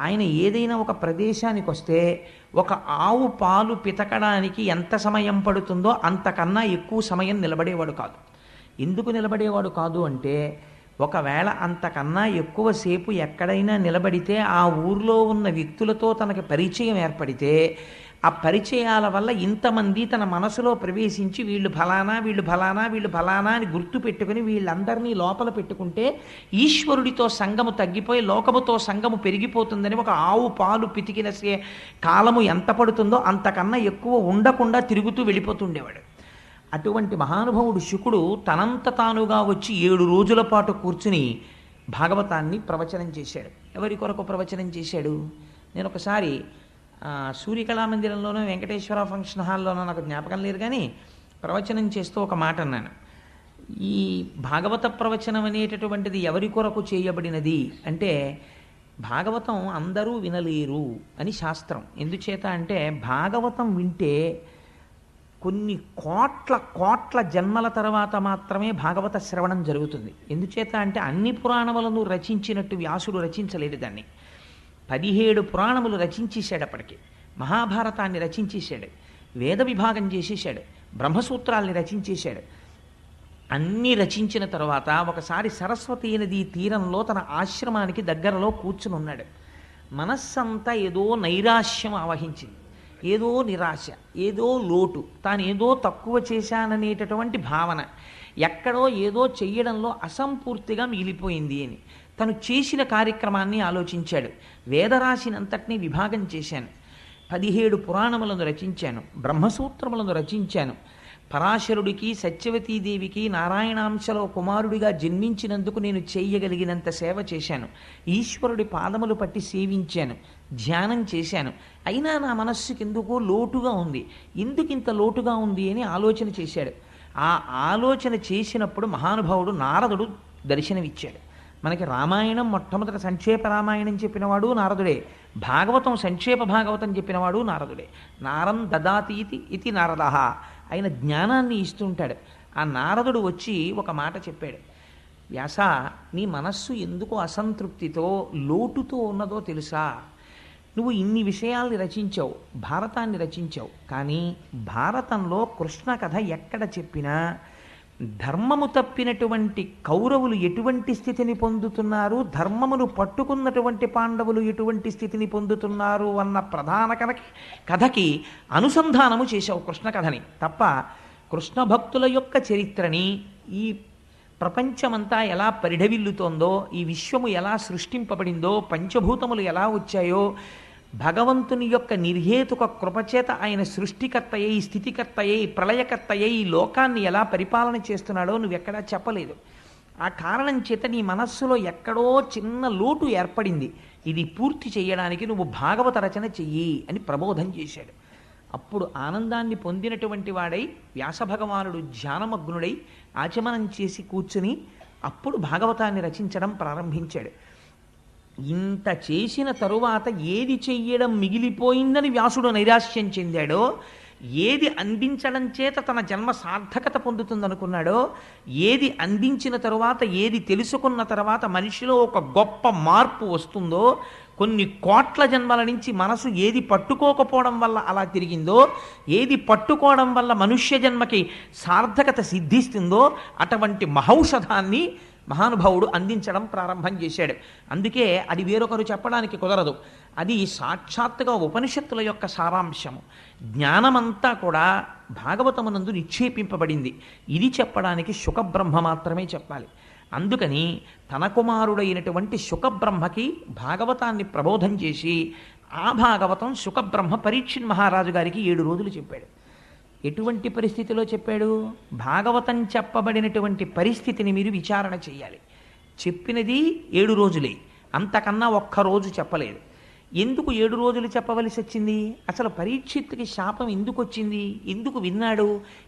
ఆయన ఏదైనా ఒక ప్రదేశానికి వస్తే ఒక ఆవు పాలు పితకడానికి ఎంత సమయం పడుతుందో అంతకన్నా ఎక్కువ సమయం నిలబడేవాడు కాదు. ఎందుకు నిలబడేవాడు కాదు అంటే, ఒకవేళ అంతకన్నా ఎక్కువసేపు ఎక్కడైనా నిలబడితే ఆ ఊర్లో ఉన్న వ్యక్తులతో తనకి పరిచయం ఏర్పడితే ఆ పరిచయాల వల్ల ఇంతమంది తన మనసులో ప్రవేశించి వీళ్ళు ఫలానా వీళ్ళు ఫలానా వీళ్ళు ఫలానా అని గుర్తు పెట్టుకుని వీళ్ళందరినీ లోపల పెట్టుకుంటే ఈశ్వరుడితో సంగము తగ్గిపోయి లోకముతో సంగము పెరిగిపోతుందని ఒక ఆవు పాలు పితికిన కాలము ఎంత పడుతుందో అంతకన్నా ఎక్కువ ఉండకుండా తిరుగుతూ వెళ్ళిపోతుండేవాడు. అటువంటి మహానుభావుడు శుకుడు తనంత తానుగా వచ్చి 7 రోజుల పాటు కూర్చుని భాగవతాన్ని ప్రవచనం చేశాడు. ఎవరి కొరకు ప్రవచనం చేశాడు? నేను ఒకసారి సూర్యకళామందిరంలోనూ వెంకటేశ్వర ఫంక్షన్ హాల్లోనూ నాకు జ్ఞాపకం లేదు, కానీ ప్రవచనం చేస్తూ ఒక మాట అన్నాను. ఈ భాగవత ప్రవచనం అనేటటువంటిది ఎవరి కొరకు చేయబడినది అంటే, భాగవతం అందరూ వినలేరు అని శాస్త్రం. ఎందుచేత అంటే భాగవతం వింటే కొన్ని కోట్ల కోట్ల జన్మల తర్వాత మాత్రమే భాగవత శ్రవణం జరుగుతుంది. ఎందుచేత అంటే అన్ని పురాణములను రచించినట్టు వ్యాసుడు రచించలేదు దాన్ని. 17 పురాణములు రచించేశాడు. అప్పటికి మహాభారతాన్ని రచించేశాడు, వేద విభాగం చేసేశాడు, బ్రహ్మసూత్రాల్ని రచించేశాడు. అన్నీ రచించిన తర్వాత ఒకసారి సరస్వతీ నదీ తీరంలో తన ఆశ్రమానికి దగ్గరలో కూర్చుని ఉన్నాడు. మనస్సంతా ఏదో నైరాశ్యం ఆవహించింది, ఏదో నిరాశ, ఏదో లోటు, తాను ఏదో తక్కువ చేశాననేటటువంటి భావన, ఎక్కడో ఏదో చెయ్యడంలో అసంపూర్తిగా మిగిలిపోయింది అని తను చేసిన కార్యక్రమాన్ని ఆలోచించాడు. వేదరాశినంతటినీ విభాగం చేశాను, 17 పురాణములను రచించాను, బ్రహ్మసూత్రములను రచించాను, పరాశరుడికి సత్యవతీదేవికి నారాయణాంశలో కుమారుడిగా జన్మించినందుకు నేను చేయగలిగినంత సేవ చేశాను, ఈశ్వరుడి పాదములు పట్టి సేవించాను, ధ్యానం చేశాను. అయినా నా మనస్సుకి ఎందుకో లోటుగా ఉంది. ఎందుకింత లోటుగా ఉంది అని ఆలోచన చేశాడు. ఆ ఆలోచన చేసినప్పుడు మహానుభావుడు నారదుడు దర్శనమిచ్చాడు. మనకి రామాయణం మొట్టమొదట సంక్షేప రామాయణం చెప్పినవాడు నారదుడే, భాగవతం సంక్షేప భాగవతం చెప్పినవాడు నారదుడే. నారం దదాతీతి ఇది నారదః, ఆయన జ్ఞానాన్ని ఇస్తుంటాడు. ఆ నారదుడు వచ్చి ఒక మాట చెప్పాడు. వ్యాస, నీ మనస్సు ఎందుకు అసంతృప్తితో లోటుతో ఉన్నదో తెలుసా? నువ్వు ఇన్ని విషయాల్ని రచించావు, భారతాన్ని రచించావు, కానీ భారతంలో కృష్ణ కథ ఎక్కడ చెప్పినా ధర్మము తప్పినటువంటి కౌరవులు ఎటువంటి స్థితిని పొందుతున్నారు, ధర్మమును పట్టుకున్నటువంటి పాండవులు ఎటువంటి స్థితిని పొందుతున్నారు అన్న ప్రధాన కథకి అనుసంధానము చేశావు కృష్ణ కథని తప్ప, కృష్ణ భక్తుల యొక్క చరిత్రని, ఈ ప్రపంచమంతా ఎలా పరిఢవిల్లుతోందో, ఈ విశ్వము ఎలా సృష్టింపబడిందో, పంచభూతములు ఎలా వచ్చాయో, భగవంతుని యొక్క నిర్హేతుక కృపచేత ఆయన సృష్టికర్త అయి, స్థితికర్త అయి, ప్రళయకర్త అయి ఈ లోకాన్ని ఎలా పరిపాలన చేస్తున్నాడో నువ్వెక్కడా చెప్పలేదు. ఆ కారణం చేత నీ మనస్సులో ఎక్కడో చిన్న లోటు ఏర్పడింది. ఇది పూర్తి చేయడానికి నువ్వు భాగవత రచన చెయ్యి అని ప్రబోధం చేశాడు. అప్పుడు ఆనందాన్ని పొందినటువంటి వాడై వ్యాసభగవానుడు ధ్యానమగ్నుడై ఆచమనం చేసి కూర్చుని అప్పుడు భాగవతాన్ని రచించడం ప్రారంభించాడు. ఇంత చేసిన తరువాత ఏది చెయ్యడం మిగిలిపోయిందని వ్యాసుడు నైరాశ్యం చెందాడో, ఏది అందించడం చేత తన జన్మ సార్థకత పొందుతుందనుకున్నాడో, ఏది అందించిన తరువాత, ఏది తెలుసుకున్న తర్వాత మనిషిలో ఒక గొప్ప మార్పు వస్తుందో, కొన్ని కోట్ల జన్మల నుంచి మనసు ఏది పట్టుకోకపోవడం వల్ల అలా తిరిగిందో, ఏది పట్టుకోవడం వల్ల మనుష్య జన్మకి సార్థకత సిద్ధిస్తుందో, అటువంటి మహౌషధాన్ని మహానుభావుడు అందించడం ప్రారంభం చేశాడు. అందుకే అది వేరొకరు చెప్పడానికి కుదరదు. అది సాక్షాత్తుగా ఉపనిషత్తుల యొక్క సారాంశము. జ్ఞానమంతా కూడా భాగవతమునందు నిక్షేపింపబడింది. ఇది చెప్పడానికి శుకబ్రహ్మ మాత్రమే చెప్పాలి. అందుకని తన కుమారుడైనటువంటి శుకబ్రహ్మకి భాగవతాన్ని ప్రబోధం చేసి ఆ భాగవతం శుకబ్రహ్మ పరీక్షిత్ మహారాజు గారికి 7 రోజులు చెప్పాడు. ఎటువంటి పరిస్థితిలో చెప్పాడు? భాగవతం చెప్పబడినటువంటి పరిస్థితిని మీరు విచారణ చేయాలి. చెప్పినది 7 రోజులే, అంతకన్నా ఒక్కరోజు చెప్పలేదు. ఎందుకు 7 రోజులు చెప్పవలసి వచ్చింది? అసలు పరీక్షిత్తుకి శాపం ఎందుకు వచ్చింది? ఎందుకు విన్నాడు?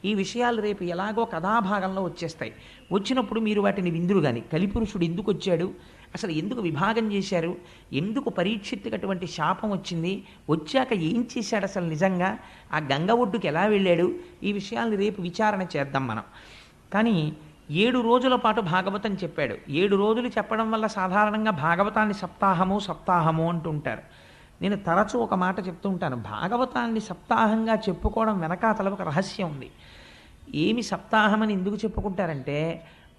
ఈ విషయాలు రేపు ఎలాగో కథాభాగంలో వచ్చేస్తాయి. వచ్చినప్పుడు మీరు వాటిని విందురు కానీ కలిపురుషుడు ఎందుకు వచ్చాడు, అసలు ఎందుకు విభాగం చేశారు, ఎందుకు పరీక్షిత్తుకి అటువంటి శాపం వచ్చింది, వచ్చాక ఏం చేశాడు, అసలు నిజంగా ఆ గంగ ఒడ్డుకి ఎలా వెళ్ళాడు, ఈ విషయాల్ని రేపు విచారణ చేద్దాం మనం. కానీ 7 రోజుల పాటు భాగవతం చెప్పాడు. 7 రోజులు చెప్పడం వల్ల సాధారణంగా భాగవతాన్ని సప్తాహము అంటుంటారు. నేను తరచూ ఒక మాట చెప్తూ ఉంటాను, భాగవతాన్ని సప్తాహంగా చెప్పుకోవడం వెనకాతల ఒక రహస్యం ఉంది. ఏమి సప్తాహమని ఎందుకు చెప్పుకుంటారంటే,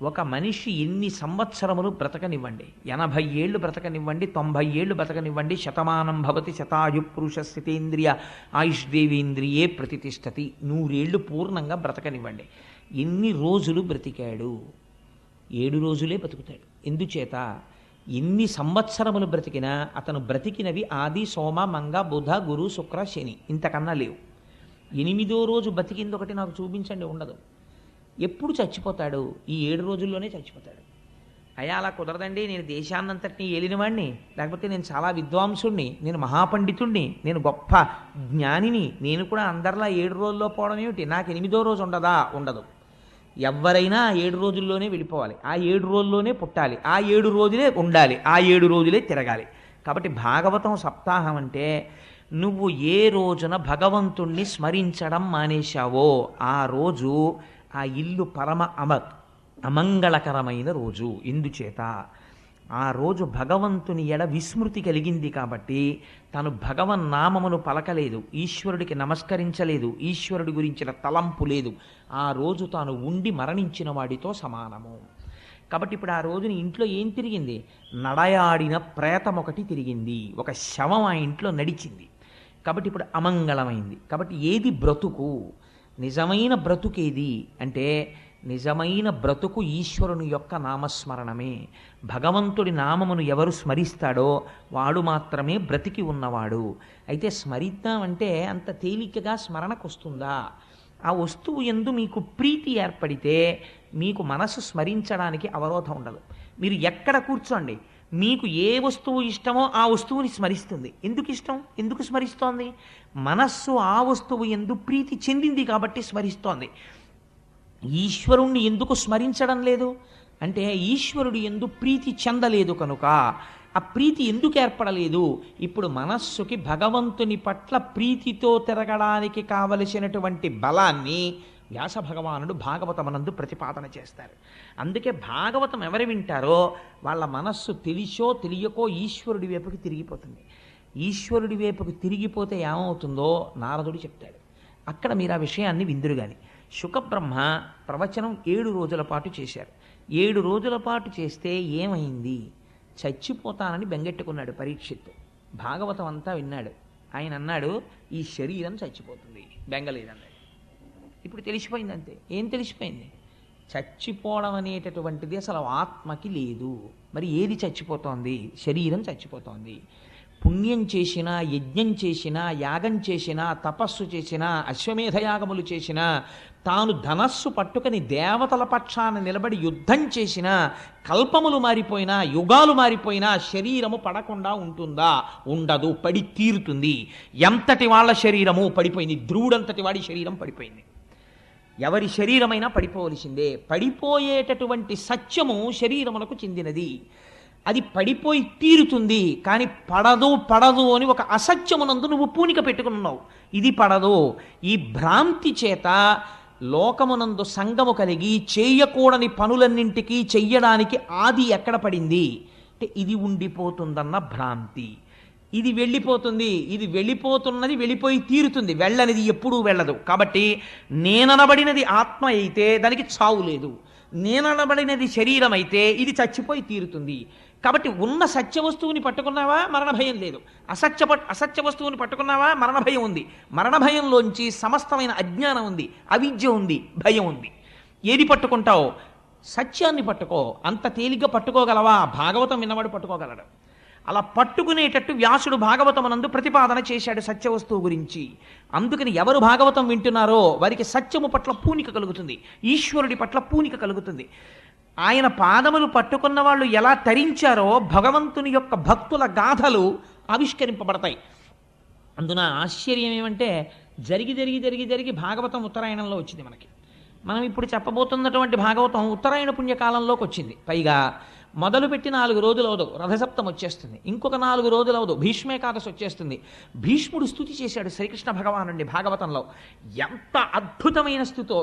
ఒక మనిషి ఎన్ని సంవత్సరములు బ్రతకనివ్వండి, 80 ఏళ్ళు బ్రతకనివ్వండి, 90 ఏళ్ళు బ్రతకనివ్వండి, శతమానం భవతి శతాయు పురుష స్థితేంద్రియ ఆయుష్దేవేంద్రియే ప్రతిష్టతి, 100 ఏళ్ళు పూర్ణంగా బ్రతకనివ్వండి. ఎన్ని రోజులు బ్రతికాడు? 7 రోజులే బ్రతుకుతాడు. ఎందుచేత? ఎన్ని సంవత్సరములు బ్రతికినా అతను బ్రతికినవి ఆది సోమ మంగ బుధ గురు శుక్ర శని, ఇంతకన్నా లేవు. 8వ రోజు బతికింది ఒకటి నాకు చూపించండి, ఉండదు. ఎప్పుడు చచ్చిపోతాడు? ఈ 7 రోజుల్లోనే చచ్చిపోతాడు. అయ్యా అలా కుదరదండి, నేను దేశాన్నంతటినీ ఏలినవాణ్ణి, లేకపోతే నేను చాలా విద్వాంసుణ్ణి, నేను మహాపండితుణ్ణి, నేను గొప్ప జ్ఞానిని, నేను కూడా అందరిలా 7 రోజుల్లో పోవడం ఏమిటి, నాకు 8వ రోజు ఉండదా? ఉండదు. ఎవరైనా 7 రోజుల్లోనే వెళ్ళిపోవాలి, ఆ 7 రోజుల్లోనే పుట్టాలి, ఆ 7 రోజులే ఉండాలి, ఆ 7 రోజులే తిరగాలి. కాబట్టి భాగవతం సప్తాహం అంటే, నువ్వు ఏ రోజున భగవంతుణ్ణి స్మరించడం మానేశావో ఆ రోజు ఆ ఇల్లు పరమ అమంగళకరమైన రోజు. ఎందుచేత? ఆ రోజు భగవంతుని ఎడ విస్మృతి కలిగింది కాబట్టి తను భగవన్నామమును పలకలేదు, ఈశ్వరుడికి నమస్కరించలేదు, ఈశ్వరుడి గురించిన తలంపు లేదు. ఆ రోజు తాను ఉండి మరణించిన వాడితో సమానము. కాబట్టి ఇప్పుడు ఆ రోజుని ఇంట్లో ఏం తిరిగింది? నడయాడిన ప్రేతం ఒకటి తిరిగింది, ఒక శవం ఆ ఇంట్లో నడిచింది. కాబట్టి ఇప్పుడు అమంగళమైంది. కాబట్టి ఏది బ్రతుకు? నిజమైన బ్రతుకేది అంటే, నిజమైన బ్రతుకు ఈశ్వరుని యొక్క నామస్మరణమే. భగవంతుడి నామమును ఎవరు స్మరిస్తాడో వాడు మాత్రమే బ్రతికి ఉన్నవాడు. అయితే స్మరిద్దామంటే అంత తేలికగా స్మరణకు వస్తుందా? ఆ వస్తువు యందు మీకు ప్రీతి ఏర్పడితే మీకు మనసు స్మరించడానికి అవరోధం ఉండదు. మీరు ఎక్కడ కూర్చోండి, మీకు ఏ వస్తువు ఇష్టమో ఆ వస్తువుని స్మరిస్తుంది. ఎందుకు ఇష్టం? ఎందుకు స్మరిస్తోంది? మనస్సు ఆ వస్తువు యందు ప్రీతి చెందింది కాబట్టి స్మరిస్తోంది. ఈశ్వరుణ్ణి ఎందుకు స్మరించడం లేదు అంటే, ఈశ్వరుడు యందు ప్రీతి చెందలేదు కనుక. ఆ ప్రీతి ఎందుకు ఏర్పడలేదు? ఇప్పుడు మనస్సుకి భగవంతుని పట్ల ప్రీతితో తిరగడానికి కావలసినటువంటి బలాన్ని వ్యాస భగవానుడు భాగవతమనందు ప్రతిపాదన చేస్తారు. అందుకే భాగవతం ఎవరు వింటారో వాళ్ళ మనస్సు తెలిసో తెలియకో ఈశ్వరుడి వైపుకి తిరిగిపోతుంది. ఈశ్వరుడి వైపుకి తిరిగిపోతే ఏమవుతుందో నారదుడు చెప్తాడు. అక్కడ మీరు ఆ విషయాన్ని విందురు గాని. శుకబ్రహ్మ ప్రవచనం 7 రోజుల పాటు చేశారు. 7 రోజుల పాటు చేస్తే ఏమైంది? చచ్చిపోతానని బెంగెట్టుకున్నాడు పరీక్షిత్తు. భాగవతం అంతా విన్నాడు. ఆయన అన్నాడు, ఈ శరీరం చచ్చిపోతుంది, బెంగలేదన్నాడు. ఇప్పుడు తెలిసిపోయింది అంతే. ఏం తెలిసిపోయింది? చచ్చిపోవడం అనేటటువంటిది అసలు ఆత్మకి లేదు. మరి ఏది చచ్చిపోతోంది? శరీరం చచ్చిపోతోంది. పుణ్యం చేసినా, యజ్ఞం చేసినా, యాగం చేసినా, తపస్సు చేసినా, అశ్వమేధయాగములు చేసినా, తాను ధనస్సు పట్టుకుని దేవతల పక్షాన నిలబడి యుద్ధం చేసినా, కల్పములు మారిపోయినా, యుగాలు మారిపోయినా శరీరము పడకుండా ఉంటుందా? ఉండదు, పడి తీరుతుంది. ఎంతటి వాళ్ళ శరీరము పడిపోయింది, ధ్రువుడంతటి వాడి శరీరం పడిపోయింది. ఎవరి శరీరమైనా పడిపోవలసిందే. పడిపోయేటటువంటి సత్యము శరీరములకు చెందినది. అది పడిపోయి తీరుతుంది. కానీ పడదు అని ఒక అసత్యమునందు నువ్వు పూనిక పెట్టుకున్నావు. ఇది పడదు. ఈ భ్రాంతి చేత లోకమునందు సంగము కలిగి చేయకూడని పనులన్నింటికీ చెయ్యడానికి ఆది ఎక్కడ పడింది అంటే, ఇది ఉండిపోతుందన్న భ్రాంతి. ఇది వెళ్ళిపోతుంది, ఇది వెళ్ళిపోతున్నది వెళ్ళిపోయి తీరుతుంది, వెళ్ళనిది ఎప్పుడూ వెళ్ళదు. కాబట్టి నేననబడినది ఆత్మ అయితే దానికి చావు లేదు, నేననబడినది శరీరం అయితే ఇది చచ్చిపోయి తీరుతుంది. కాబట్టి ఉన్న సత్య వస్తువుని పట్టుకున్నావా మరణ భయం లేదు, అసత్య వస్తువుని పట్టుకున్నావా మరణ భయం ఉంది. మరణ భయంలోంచి సమస్తమైన అజ్ఞానం ఉంది, అవిద్య ఉంది, భయం ఉంది. ఏది పట్టుకుంటావు? సత్యాన్ని పట్టుకో. అంత తేలిగ్గా పట్టుకోగలవా? భాగవతం విన్నవాడు పట్టుకోగలడు. అలా పట్టుకునేటట్టు వ్యాసుడు భాగవతమునందు ప్రతిపాదన చేశాడు సత్య వస్తువు గురించి. అందుకని ఎవరు భాగవతం వింటున్నారో వారికి సత్యము పట్ల పూనిక కలుగుతుంది, ఈశ్వరుడి పట్ల పూనిక కలుగుతుంది. ఆయన పాదములు పట్టుకున్న వాళ్ళు ఎలా తరించారో భగవంతుని యొక్క భక్తుల గాథలు ఆవిష్కరింపబడతాయి. అందున ఆశ్చర్యం ఏమంటే, జరిగి భాగవతం ఉత్తరాయణంలో వచ్చింది మనకి. మనం ఇప్పుడు చెప్పబోతున్నటువంటి భాగవతం ఉత్తరాయణ పుణ్యకాలంలోకి వచ్చింది. పైగా మొదలుపెట్టి 4 రోజులు అవదు, రథసప్తం వచ్చేస్తుంది. ఇంకొక 4 రోజులు అవదు, భీష్మేకాదశి వచ్చేస్తుంది. భీష్ముడు స్తుతి చేశాడు శ్రీకృష్ణ భగవానుడిని భాగవతంలో. ఎంత అద్భుతమైన స్థుతో!